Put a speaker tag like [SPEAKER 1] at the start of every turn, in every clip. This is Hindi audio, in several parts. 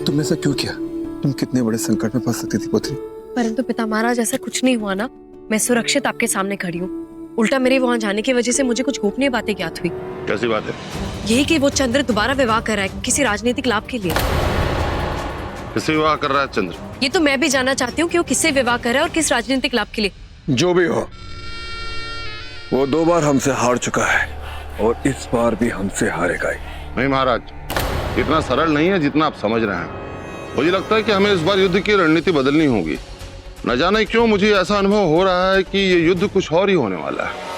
[SPEAKER 1] तुमने ऐसा क्यों किया? तुम कितने बड़े संकट में फंस सकती थी पुत्री।
[SPEAKER 2] परंतु पिता महाराज ऐसा कुछ नहीं हुआ ना। मैं सुरक्षित आपके सामने खड़ी हूँ। उल्टा मेरे वहां जाने की वजह से मुझे कुछ गोपनीय बातें ज्ञात हुई।
[SPEAKER 3] कैसी बात है?
[SPEAKER 2] यही कि वो चंद्र दोबारा विवाह कर रहा है किसी राजनीतिक लाभ के लिए।
[SPEAKER 3] किससे विवाह कर रहा है चंद्र?
[SPEAKER 2] ये तो मैं भी जानना चाहती हूँ कि वो किससे विवाह कर रहा है और किस राजनीतिक लाभ के लिए।
[SPEAKER 1] जो भी हो, वो 2 बार हमसे हार चुका है और इस बार भी हमसे हारेगा ही।
[SPEAKER 3] नहीं महाराज, इतना सरल नहीं है जितना आप समझ रहे हैं। मुझे लगता है कि हमें इस बार युद्ध की रणनीति बदलनी होगी। न जाने क्यों मुझे ऐसा अनुभव हो रहा है कि ये युद्ध कुछ और ही होने वाला है।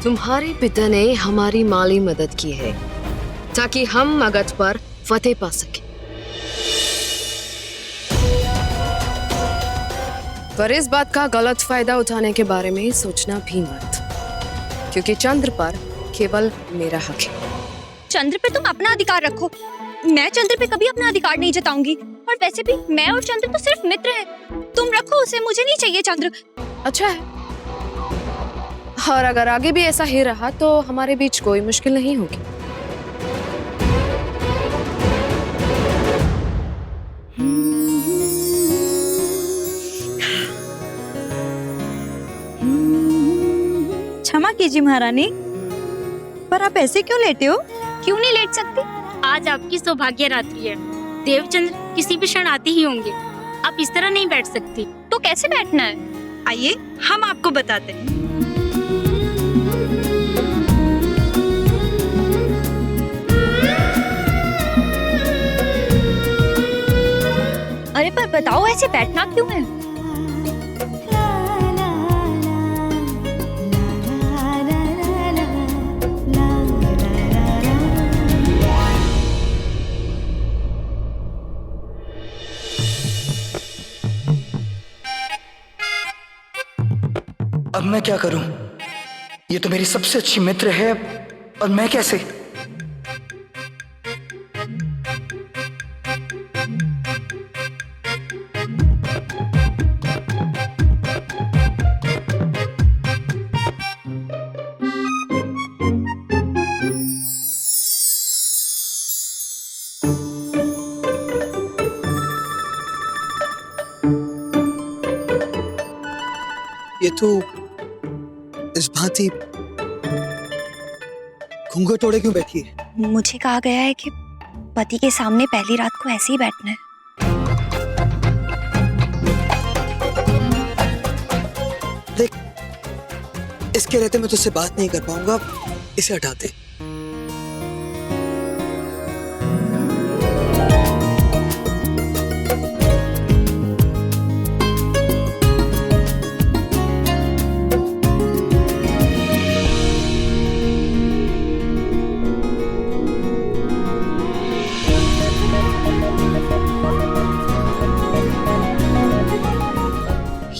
[SPEAKER 2] तुम्हारे पिता ने हमारी माली मदद की है ताकि हम मगध पर फतेह पा सके, पर इस बात का गलत फायदा उठाने के बारे में सोचना भी मत, क्योंकि चंद्र पर केवल मेरा हक है।
[SPEAKER 4] चंद्र पे तुम अपना अधिकार रखो, मैं चंद्र पे कभी अपना अधिकार नहीं जताऊंगी। और वैसे भी मैं और चंद्र तो सिर्फ मित्र हैं। तुम रखो उसे, मुझे नहीं चाहिए चंद्र।
[SPEAKER 2] अच्छा है, और अगर आगे भी ऐसा ही रहा तो हमारे बीच कोई मुश्किल नहीं होगी।
[SPEAKER 4] क्षमा कीजिए महारानी, पर आप ऐसे क्यों लेटे हो?
[SPEAKER 5] क्यों नहीं लेट सकती? आज आपकी सौभाग्य रात्रि है। देवचंद्र किसी भी क्षण आते ही होंगे। आप इस तरह नहीं बैठ सकती।
[SPEAKER 4] तो कैसे बैठना है? आइए हम आपको बताते हैं। अरे पर बताओ ऐसे बैठना क्यों है?
[SPEAKER 6] अब मैं क्या करूं? ये तो मेरी सबसे अच्छी मित्र है, और मैं कैसे?
[SPEAKER 7] ये तो इस भांति घूंघट ओढ़े क्यों बैठी है?
[SPEAKER 4] मुझे कहा गया है कि पति के सामने पहली रात को ऐसे ही बैठना है।
[SPEAKER 7] देख, इसके रहते मैं तुझसे बात नहीं कर पाऊंगा, इसे हटा दे।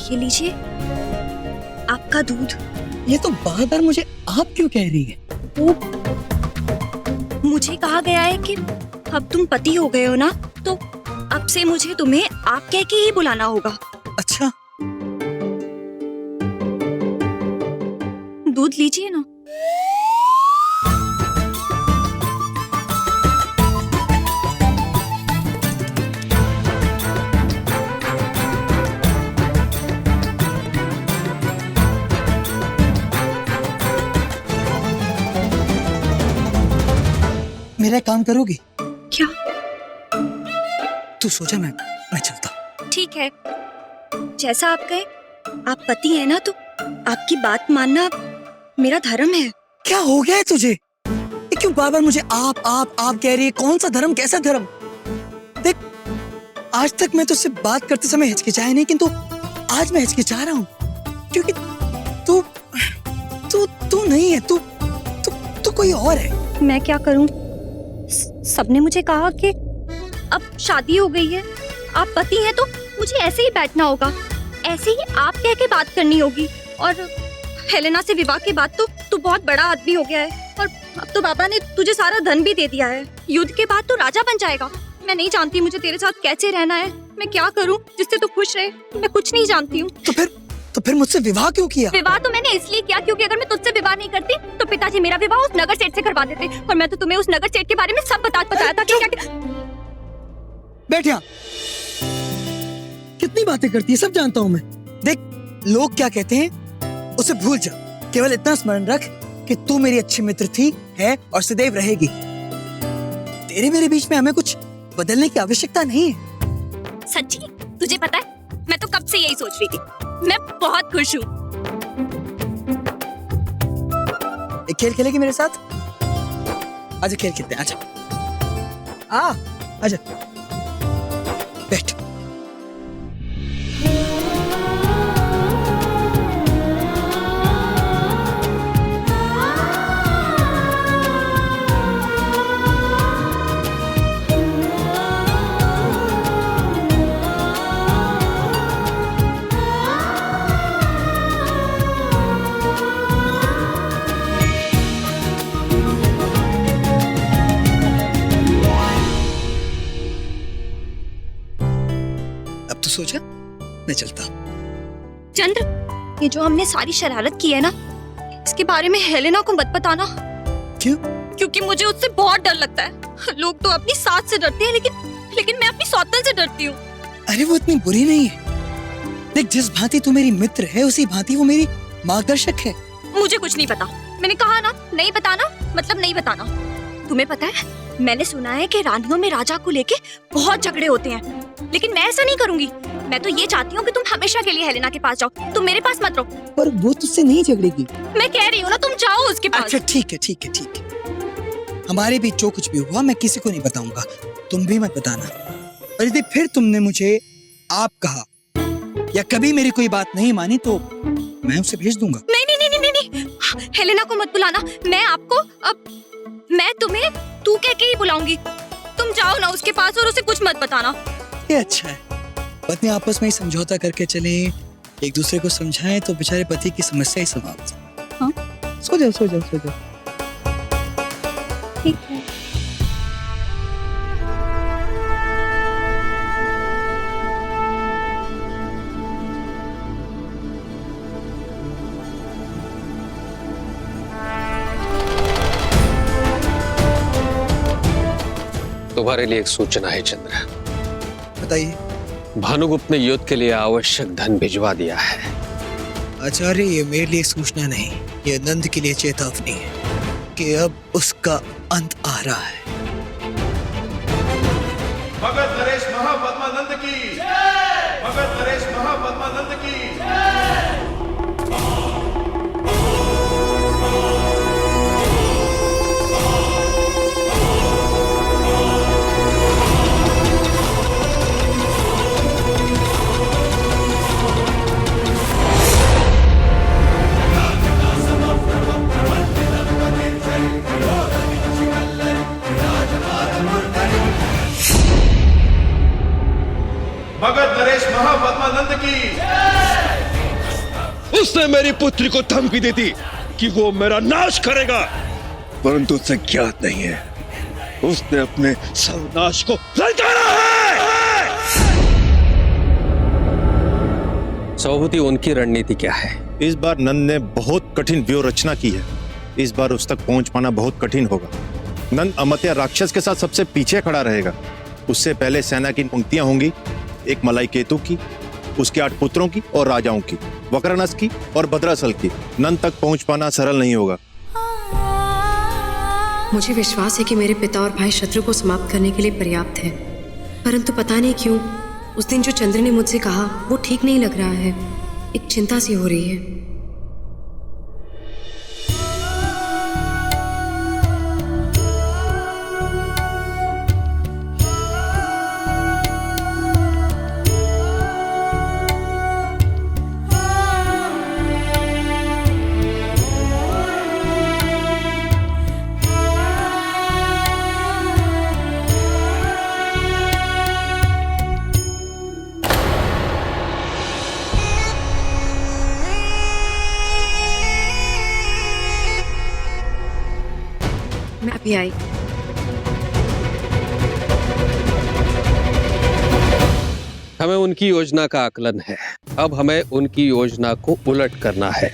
[SPEAKER 4] ये लीजिए आपका दूध।
[SPEAKER 7] ये तो बार बार मुझे आप क्यों कह रही है?
[SPEAKER 4] मुझे कहा गया है कि अब तुम पति हो गए हो ना, तो अब से मुझे तुम्हें आप कह के ही बुलाना होगा।
[SPEAKER 7] अच्छा,
[SPEAKER 4] दूध लीजिए ना।
[SPEAKER 7] मेरा काम करोगी?
[SPEAKER 4] क्या?
[SPEAKER 7] तू सोचा, मैं चलता।
[SPEAKER 4] ठीक है, जैसा आप कहे। आप पति हैं ना, तो आपकी बात मानना मेरा धर्म है।
[SPEAKER 7] क्या हो गया है तुझे? ये क्यों बार बार मुझे आप कह रही है? कौन सा धर्म, कैसा धर्म? देख, आज तक मैं तुझसे बात करते समय हिचकिचाया नहीं, किंतु आज मैं हिचकिचा रहा हूँ, क्योंकि तू नहीं है। तू कोई और है।
[SPEAKER 4] मैं क्या करूं? सबने मुझे कहा कि अब शादी हो गई है, आप पति हैं, तो मुझे ऐसे ही बैठना होगा, ऐसे ही आप कह के बात करनी होगी। और हेलेना से विवाह के बाद तो तू बहुत बड़ा आदमी हो गया है, और अब तो बाबा ने तुझे सारा धन भी दे दिया है। युद्ध के बाद तो राजा बन जाएगा। मैं नहीं जानती मुझे तेरे साथ कैसे रहना है, मैं क्या करूं जिससे तू खुश रहे, मैं कुछ नहीं जानती हूँ।
[SPEAKER 7] तो फिर मुझसे विवाह क्यों किया?
[SPEAKER 4] विवाह तो मैंने इसलिए किया क्योंकि अगर मैं तुझसे विवाह नहीं करती तो पिताजी मेरा विवाह उस नगर सेठ से करवा देते, और मैं तो तुम्हें उस नगर सेठ के बारे में सब बताया था कि क्या।
[SPEAKER 7] बैठ यहाँ। कितनी बातें करती है, सब जानता हूँ मैं। देख, लोग क्या कहते हैं उसे भूल जा, केवल इतना स्मरण रख कि तू मेरी अच्छी मित्र थी, है और सदैव रहेगी। तेरे मेरे बीच में हमें कुछ बदलने की आवश्यकता नहीं है।
[SPEAKER 4] सच्ची? तुझे पता है मैं तो कब से यही सोच रही थी। मैं बहुत खुश हूँ।
[SPEAKER 7] एक खेल खेलेगी मेरे साथ? आजा खेल खेलते हैं, आजा। आजा बैठ। सोचा मैं चलता हूं।
[SPEAKER 4] चंद्र, ये जो हमने सारी शरारत की है ना, इसके बारे में हेलेना को मत बताना।
[SPEAKER 7] क्यों?
[SPEAKER 4] क्योंकि मुझे उससे बहुत डर लगता है। लोग तो अपनी सास से डरते हैं, लेकिन मैं अपनी सौतन से डरती हूँ।
[SPEAKER 7] अरे वो इतनी बुरी नहीं है। देख, जिस भांति तू मेरी मित्र है उसी भांति वो मेरी मार्गदर्शक है।
[SPEAKER 4] मुझे कुछ नहीं पता। मैंने कहा ना, नहीं बताना मतलब नहीं बताना। तुम्हें पता है, मैंने सुना है कि रानियों में राजा को लेके बहुत झगड़े होते हैं, लेकिन मैं ऐसा नहीं करूंगी। मैं तो ये चाहती हूँ कि तुम हमेशा के लिए हेलेना के पास जाओ, तुम मेरे पास मत रहो।
[SPEAKER 7] पर वो तुझसे नहीं झगड़ेगी।
[SPEAKER 4] मैं कह रही हूँ ना, तुम जाओ उसके पास।
[SPEAKER 7] अच्छा ठीक है। हमारे बीच जो कुछ भी हुआ मैं किसी को नहीं बताऊंगा, तुम भी मत बताना। और यदि फिर तुमने मुझे आप कहा या कभी मेरी कोई बात नहीं मानी तो मैं उसे भेज दूंगा।
[SPEAKER 4] नहीं, हेलेना को मत बुलाना। मैं तुम्हें तू कह के ही बुलाऊंगी। तुम जाओ ना उसके पास और उसे कुछ मत बताना।
[SPEAKER 7] ये अच्छा है, पत्नी आपस में ही समझौता करके चले, एक दूसरे को समझाएं तो बेचारे पति की समस्या ही समाप्त। हाँ, सो जाओ।
[SPEAKER 4] ठीक है।
[SPEAKER 8] तुम्हारे लिए एक सूचना है चंद्र।
[SPEAKER 7] बताइए।
[SPEAKER 8] भानुगुप्त ने युद्ध के लिए आवश्यक धन भिजवा दिया है।
[SPEAKER 7] आचार्य, ये मेरे लिए सूचना नहीं, ये नंद के लिए चेतावनी है कि अब उसका अंत आ रहा है।
[SPEAKER 9] भगत नरेश महापद्मानंद की जय। भगत नरेश महापद्मानंद की जय। भगत नरेश महापद्मानंद की जय।
[SPEAKER 1] उसने मेरी पुत्री को धमकी दी थी कि वो मेरा नाश करेगा, परंतु उसे ज्ञात नहीं है उसने अपने सर्वनाश को ललकारा है।
[SPEAKER 8] सौभूति, उनकी रणनीति क्या है?
[SPEAKER 10] इस बार नंद ने बहुत कठिन व्यूह रचना की है। इस बार उस तक पहुंच पाना बहुत कठिन होगा। नंद अमत्या राक्षस के साथ सबसे पीछे खड़ा रहेगा। उससे पहले सेना की पंक्तियां होंगी, एक मलाई केतु की, उसके 8 पुत्रों की और राजाओं की, वक्रनस की और भद्रासल की। नंद तक पहुंच पाना सरल नहीं होगा।
[SPEAKER 2] मुझे विश्वास है कि मेरे पिता और भाई शत्रु को समाप्त करने के लिए पर्याप्त है, परंतु पता नहीं क्यों उस दिन जो चंद्र ने मुझसे कहा वो ठीक नहीं लग रहा है। एक चिंता सी हो रही है। मैं अभी आई।
[SPEAKER 8] हमें उनकी योजना का आकलन है, अब हमें उनकी योजना को उलट करना है।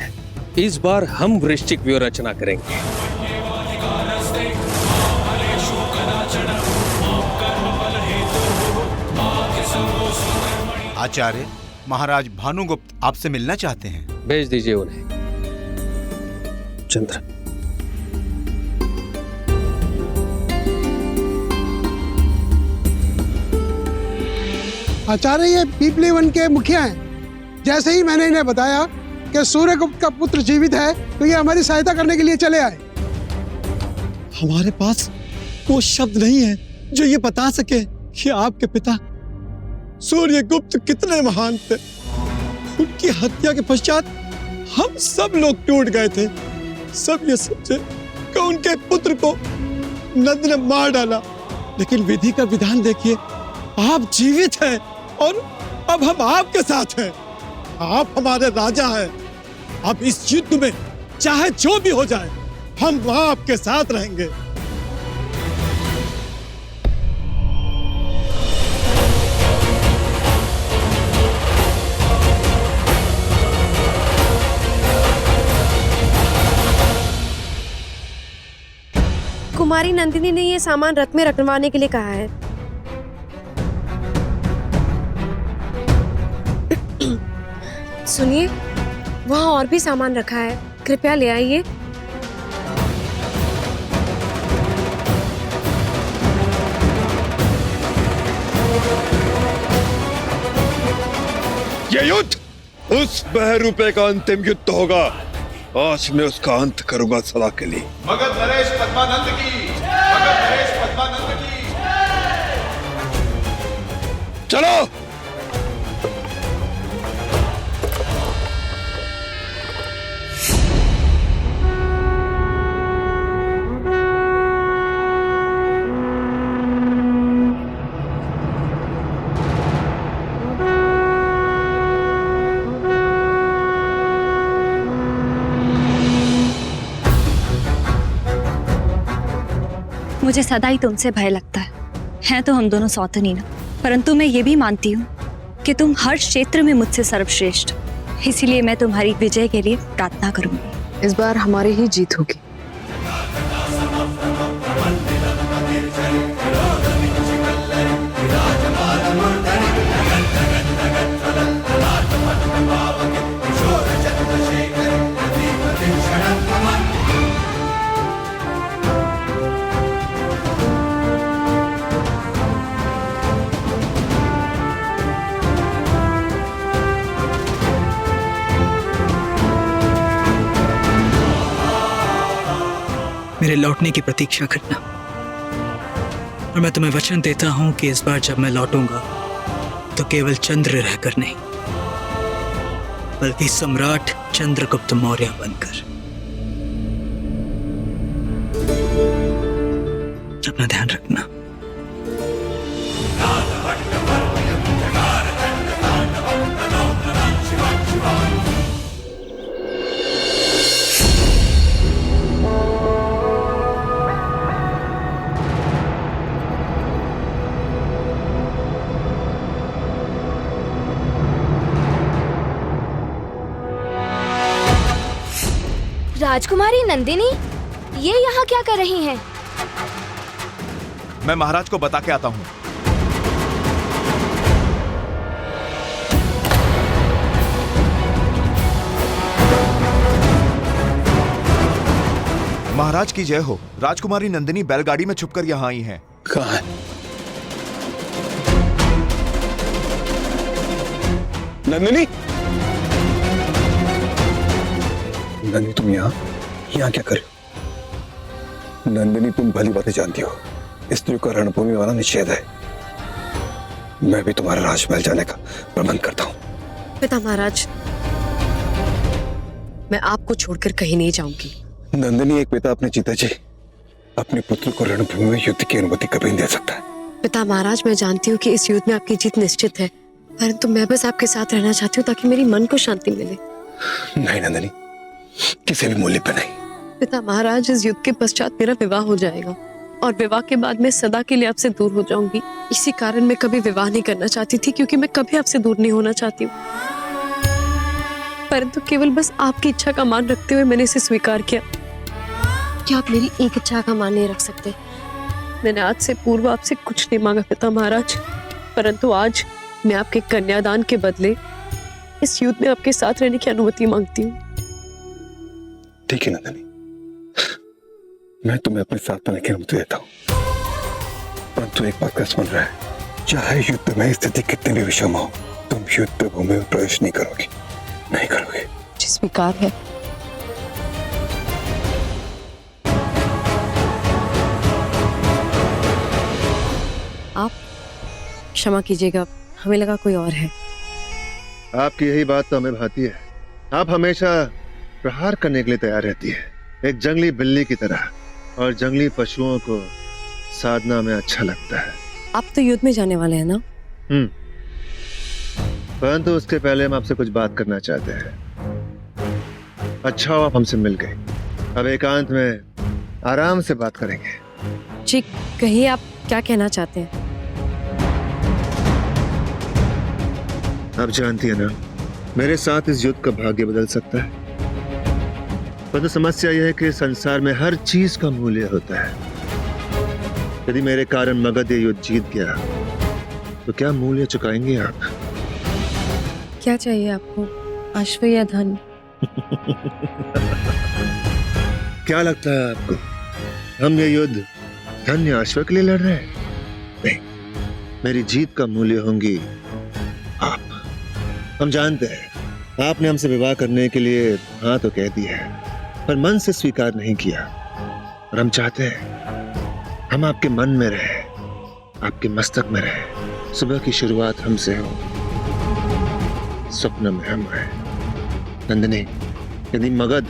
[SPEAKER 8] इस बार हम वृश्चिक व्यूह रचना करेंगे।
[SPEAKER 11] आचार्य, महाराज भानुगुप्त आपसे मिलना चाहते हैं।
[SPEAKER 8] भेज दीजिए उन्हें। चंद्र,
[SPEAKER 12] आचार्य ये पीपली वन के मुखिया हैं। जैसे ही मैंने इन्हें बताया कि सूर्यगुप्त का पुत्र जीवित है तो ये हमारी सहायता करने के लिए चले आए।
[SPEAKER 13] हमारे पास वो शब्द नहीं है जो ये बता सके कि आपके पिता सूर्यगुप्त कितने महान थे। उनकी हत्या के पश्चात हम सब लोग टूट गए थे। सब ये समझे कि उनके पुत्र को नंद ने मार डाला, लेकिन विधि का विधान देखिए, आप जीवित हैं और अब हम आपके साथ हैं। आप हमारे राजा हैं। अब इस युद्ध में चाहे जो भी हो जाए, हम वहां आपके साथ रहेंगे।
[SPEAKER 2] कुमारी नंदिनी ने ये सामान रथ में रखवाने के लिए कहा है। सुनिए, वहाँ और भी सामान रखा है, कृपया ले आइए।
[SPEAKER 1] ये युद्ध उस बहरूपे का अंतिम युद्ध होगा। आज मैं उसका अंत करूंगा सदा के लिए।
[SPEAKER 9] मगध नरेश पद्मानंद की, मगध नरेश पद्मानंद की।
[SPEAKER 1] चलो।
[SPEAKER 4] मुझे सदा ही तुमसे भय लगता है तो हम दोनों सौतन ही ना, परंतु मैं ये भी मानती हूँ कि तुम हर क्षेत्र में मुझसे सर्वश्रेष्ठ। इसीलिए मैं तुम्हारी विजय के लिए प्रार्थना करूंगी।
[SPEAKER 2] इस बार हमारी ही जीत होगी।
[SPEAKER 7] मेरे लौटने की प्रतीक्षा करना, और मैं तुम्हें वचन देता हूं कि इस बार जब मैं लौटूंगा तो केवल चंद्र रहकर नहीं, बल्कि सम्राट चंद्रगुप्त मौर्य बनकर। अपना ध्यान रखना।
[SPEAKER 4] राजकुमारी नंदिनी, ये यहाँ क्या कर रही हैं?
[SPEAKER 9] मैं महाराज को बता के आता हूँ। महाराज की जय हो। राजकुमारी नंदिनी बैलगाड़ी में छुपकर यहाँ आई हैं।
[SPEAKER 13] कहाँ है? नंदिनी, नंदिनी तुम यहाँ क्या कर रहे हो? नंदिनी, तुम भली बातें जानती हो, स्त्रियों का रणभूमि वाला निषेध है। मैं भी तुम्हारे राजमहल जाने का प्रबंध करता हूँ।
[SPEAKER 2] पिता महाराज, मैं आपको छोड़कर कहीं नहीं जाऊंगी।
[SPEAKER 13] नंदिनी, एक पिता अपने पिताजी अपने पुत्र को रणभूमि में युद्ध की अनुमति कभी नहीं दे सकता है।
[SPEAKER 2] पिता महाराज, मैं जानती हूँ कि इस युद्ध में आपकी जीत निश्चित है, परंतु मैं बस आपके साथ रहना चाहती हूँ ताकि मेरी मन को शांति मिले।
[SPEAKER 13] नहीं नंदिनी, किसी भी मूल्य पर नहीं।
[SPEAKER 2] पिता महाराज, इस युद्ध के पश्चात मेरा विवाह हो जाएगा और विवाह के बाद मैं सदा के लिए आपसे दूर हो जाऊंगी। इसी कारण मैं कभी विवाह नहीं करना चाहती थी, क्योंकि मैं कभी आपसे दूर नहीं होना चाहती हूँ। परंतु केवल बस आपकी इच्छा का मान रखते हुए मैंने इसे स्वीकार किया। क्या आप मेरी एक इच्छा का मान नहीं रख सकते? मैंने आज से पूर्व आपसे कुछ नहीं मांगा पिता महाराज, परंतु आज मैं आपके कन्यादान के बदले इस युद्ध में आपके साथ रहने की अनुमति मांगती हूँ।
[SPEAKER 1] ठीक है नंदिनी, मैं तुम्हें अपने साथ रहने की अनुमति देता हूँ, परंतु एक बात का स्मरण रहे, चाहे युद्ध में स्थिति कितनी भी विषम हो, तुम युद्ध भूमि में प्रवेश नहीं करोगी, नहीं करोगे।
[SPEAKER 2] जी स्वीकार है। आप क्षमा कीजिएगा, हमें लगा कोई और है।
[SPEAKER 14] आपकी यही बात तो हमें भाती है। आप हमेशा प्रहार करने के लिए तैयार रहती है, एक जंगली बिल्ली की तरह, और जंगली पशुओं को साधना में अच्छा लगता है।
[SPEAKER 2] आप तो युद्ध में जाने वाले हैं ना?
[SPEAKER 14] परंतु उसके पहले हम आपसे कुछ बात करना चाहते हैं। अच्छा हो आप हमसे मिल गए, अब एकांत में आराम से बात करेंगे।
[SPEAKER 2] जी कहिए, आप क्या कहना चाहते हैं?
[SPEAKER 14] आप जानती है ना, मेरे साथ इस युद्ध का भाग्य बदल सकता है, परंतु समस्या यह है कि संसार में हर चीज का मूल्य होता है। यदि मेरे कारण मगध ये युद्ध जीत गया तो क्या मूल्य चुकाएंगे आप?
[SPEAKER 2] क्या चाहिए आपको, अश्व या धन?
[SPEAKER 14] क्या लगता है आपको, हम ये युद्ध धन या अश्व के लिए लड़ रहे हैं? नहीं, मेरी जीत का मूल्य होंगी आप। हम जानते हैं आपने हमसे विवाह करने के लिए हाँ तो कह दिया है, पर मन से स्वीकार नहीं किया, और हम चाहते हैं हम आपके मन में रहे, आपके मस्तक में रहे। सुबह की शुरुआत हमसे हो, स्वप्न में हम आए। नंदिनी, यदि मगध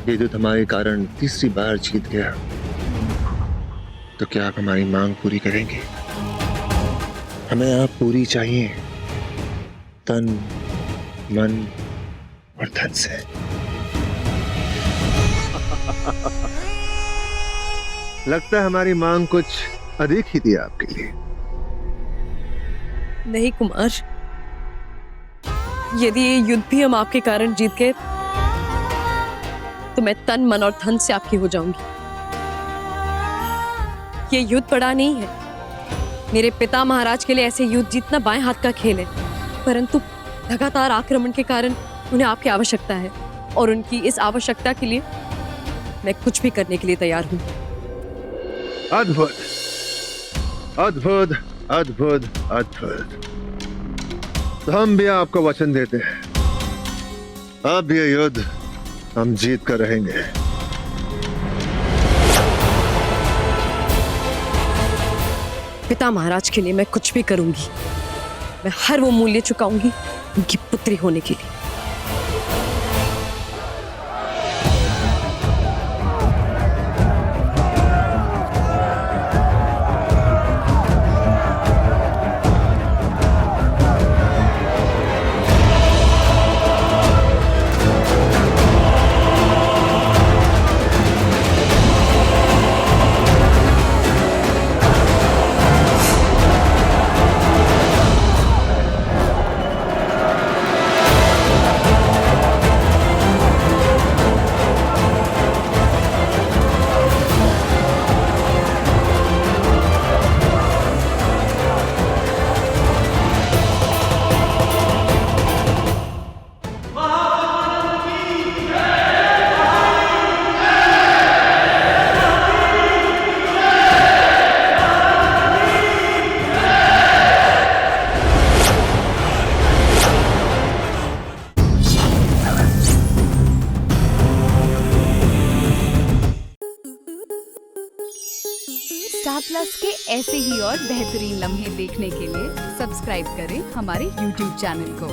[SPEAKER 14] ये युद्ध हमारे कारण तीसरी बार जीत गया तो क्या आप हमारी मांग पूरी करेंगे? हमें आप पूरी चाहिए, तन मन और धन से। लगता है हमारी मांग कुछ अधिक ही थी आपके लिए।
[SPEAKER 2] नहीं कुमार, यदि ये युद्ध भी हम आपके कारण जीत गए तो मैं तन मन और धन से आपकी हो जाऊंगी। ये युद्ध बड़ा नहीं है, मेरे पिता महाराज के लिए ऐसे युद्ध जीतना बाएं हाथ का खेल है, परंतु लगातार आक्रमण के कारण उन्हें आपकी आवश्यकता है, और उनकी इस आवश्यकता के लिए मैं कुछ भी करने के लिए तैयार हूं।
[SPEAKER 14] अद्भुत अद्भुत अद्भुत अद्भुत। तो हम भी आपको वचन देते हैं, अब ये युद्ध हम जीत कर रहेंगे।
[SPEAKER 2] पिता महाराज के लिए मैं कुछ भी करूंगी, मैं हर वो मूल्य चुकाऊंगी उनकी पुत्री होने के लिए।
[SPEAKER 15] स्टार प्लस के ऐसे ही और बेहतरीन लम्हे देखने के लिए सब्सक्राइब करें हमारे YouTube चैनल को।